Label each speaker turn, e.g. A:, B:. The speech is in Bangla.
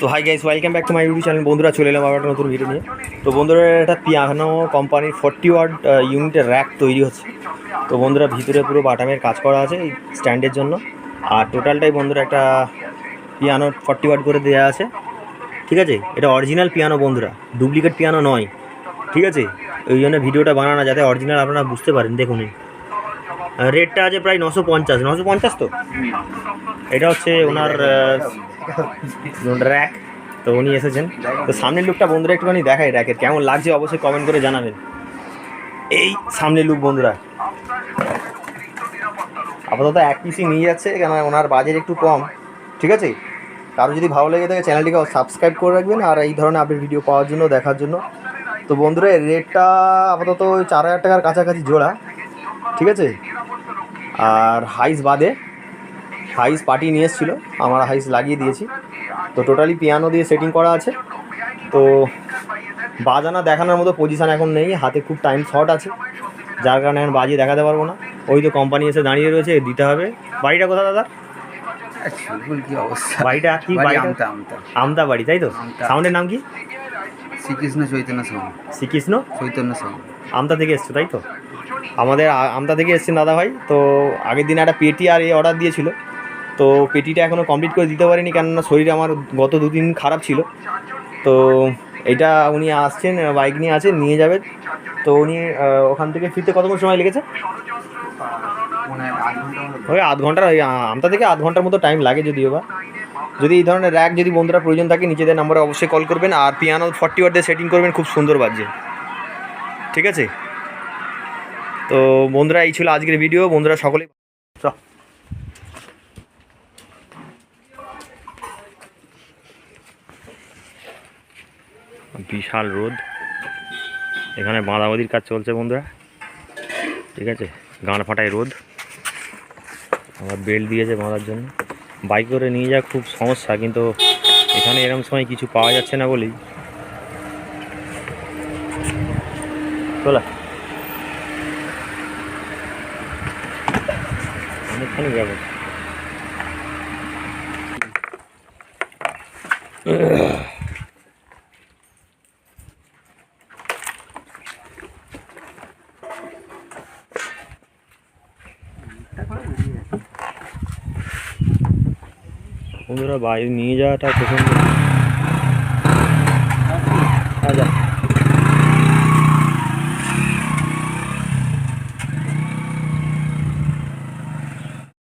A: তো hi guys, welcome back to my YouTube channel. বন্ধুরা চলে এলাম আবার একটা নতুন ভিডিও নিয়ে। তো বন্ধুরা একটা পিয়ানো কোম্পানির 40 ওয়াট ইউনিটের র্যাক তৈরি হচ্ছে। তো বন্ধুরা ভিতরে পুরো বাটামের কাজ করা আছে এই স্ট্যান্ডের জন্য। আর টোটালটাই বন্ধুরা একটা পিয়ানো 40 ওয়াট করে দেওয়া আছে, ঠিক আছে। এটা অরিজিনাল পিয়ানো বন্ধুরা, ডুপ্লিকেট পিয়ানো নয়, ঠিক আছে। ওই জন্য ভিডিওটা বানানো যাতে অরিজিনাল আপনারা বুঝতে পারেন। দেখুন রেটটা আছে প্রায় 950 তো। এটা হচ্ছে ওনার র্যাক। তো উনি এসেছেন। তো সামনের লুকটা বন্ধুরা একটুখানি দেখাই র্যাকের কেমন লাগছে, অবশ্যই কমেন্ট করে জানাবেন। এই সামনের লুক বন্ধুরা, আপাতত এক পিসি নিয়ে যাচ্ছে কেন ওনার বাজেট একটু কম, ঠিক আছে। কারো যদি ভালো লেগে থাকে চ্যানেলটিকে সাবস্ক্রাইব করে রাখবেন আর এই ধরনের আপডেট ভিডিও পাওয়ার জন্য, দেখার জন্য। তো বন্ধুরা রেটটা আপাতত 4000 টাকার কাছাকাছি জোড়া, ঠিক আছে। আর হাইস বাদে, হাইস পার্টি নিয়ে এসেছিলো, আমার হাইস লাগিয়ে দিয়েছি। তো টোটালি পিয়ানো দিয়ে সেটিং করা আছে। তো বাজানা দেখানোর মতো পজিশান এখন নেই, হাতে খুব টাইম শর্ট আছে, যার কারণে এখন বাজিয়ে দেখাতে পারবো না। ওই তো কোম্পানি এসে দাঁড়িয়ে রয়েছে, দিতে হবে। বাড়িটা কোথা দাদা?
B: কি অবস্থা?
A: বাড়িটা কি? আমতা বাড়ি, তাই তো? সাউন্ডের নাম কি?
B: শ্রীকৃষ্ণ চৈতন্য সাউন্ড।
A: শ্রীকৃষ্ণ
B: চৈতন্য সাউন্ড।
A: আমতা থেকে এসছো, তাই তো? আমাদের আমতা থেকে এসছেন দাদা ভাই। তো আগের দিন একটা পেটি আর অর্ডার দিয়েছিল। তো পেটিটা এখনও কমপ্লিট করে দিতে পারিনি, কেননা শরীর আমার গত 2 দিন খারাপ ছিল। তো এটা উনি আসছেন, বাইক নিয়ে আছেন, নিয়ে যাবেন। তো উনি ওখান থেকে ফিরতে কতক্ষণ সময় লেগেছে? ওই আধ ঘন্টার, ওই আমতা থেকে আধ ঘন্টার মতো টাইম লাগে যদিও বা। যদি এই ধরনের র্যাক যদি বন্ধুরা প্রয়োজন থাকে নিচেদের নাম্বারে অবশ্যই কল করবেন। আর পিয়ানো 40 ওয়াট দিয়ে সেটিং করবেন, খুব সুন্দর বাজছে, ঠিক আছে। তো বন্ধুরা এই ছিল আজকের ভিডিও। বন্ধুরা সকলেই বিশাল রোদ, এখানে বাঁধাবাঁধির কাজ চলছে বন্ধুরা, ঠিক আছে। গান ফাটায় রোদ, আমার বেল্ট দিয়েছে বাঁধার জন্য। বাইক করে নিয়ে যাওয়া খুব সমস্যা, কিন্তু এখানে এরকম সময় কিছু পাওয়া যাচ্ছে না বলেই চলা অনেকখানি যাবে। বন্ধুরা বাইরে নিয়ে যাওয়াটা প্রথম। আচ্ছা